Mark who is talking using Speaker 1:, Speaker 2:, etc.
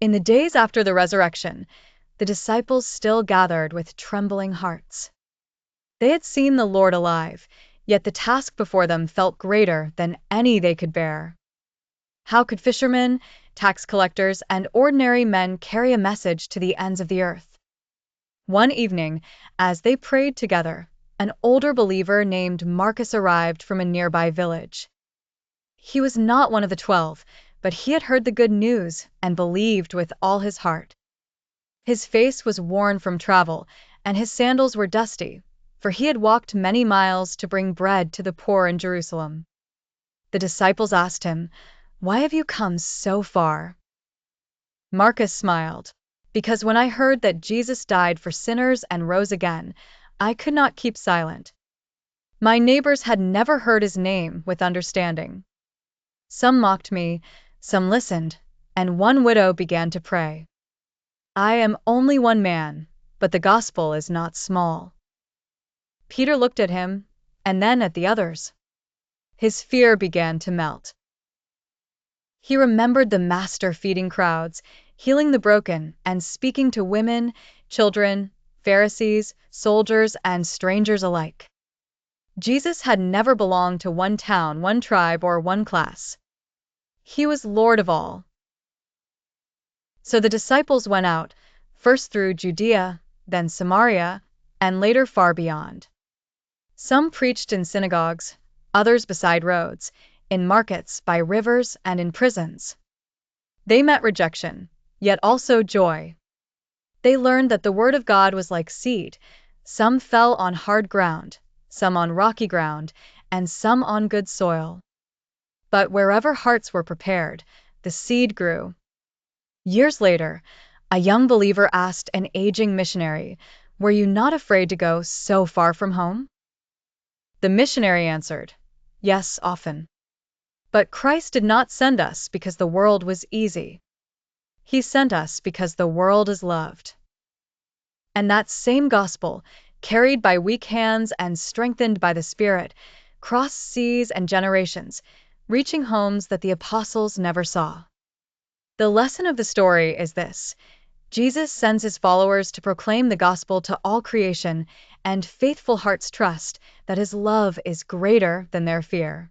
Speaker 1: In the days after the resurrection, the disciples still gathered with trembling hearts. They had seen the Lord alive, yet the task before them felt greater than any they could bear. How could fishermen, tax collectors, and ordinary men carry a message to the ends of the earth? One evening, as they prayed together, an older believer named Marcus arrived from a nearby village. He was not one of the 12, but he had heard the good news and believed with all his heart. His face was worn from travel, and his sandals were dusty, for he had walked many miles to bring bread to the poor in Jerusalem. The disciples asked him, "Why have you come so far?" Marcus smiled, "Because when I heard that Jesus died for sinners and rose again, I could not keep silent." My neighbors had never heard his name with understanding. Some mocked me, some listened, and one widow began to pray. I am only one man, but the gospel is not small. Peter looked at him, and then at the others. His fear began to melt. He remembered the Master feeding crowds, healing the broken, and speaking to women, children, Pharisees, soldiers, and strangers alike. Jesus had never belonged to one town, one tribe, or one class. He was Lord of all. So the disciples went out, first through Judea, then Samaria, and later far beyond. Some preached in synagogues, others beside roads, in markets, by rivers, and in prisons. They met rejection, yet also joy. They learned that the word of God was like seed. Some fell on hard ground, some on rocky ground, and some on good soil. But wherever hearts were prepared, the seed grew. Years later, a young believer asked an aging missionary, "Were you not afraid to go so far from home?" The missionary answered, "Yes, often. But Christ did not send us because the world was easy. He sent us because the world is loved." And that same gospel, carried by weak hands and strengthened by the Spirit, crossed seas and generations, reaching homes that the apostles never saw. The lesson of the story is this: Jesus sends his followers to proclaim the gospel to all creation, and faithful hearts trust that his love is greater than their fear.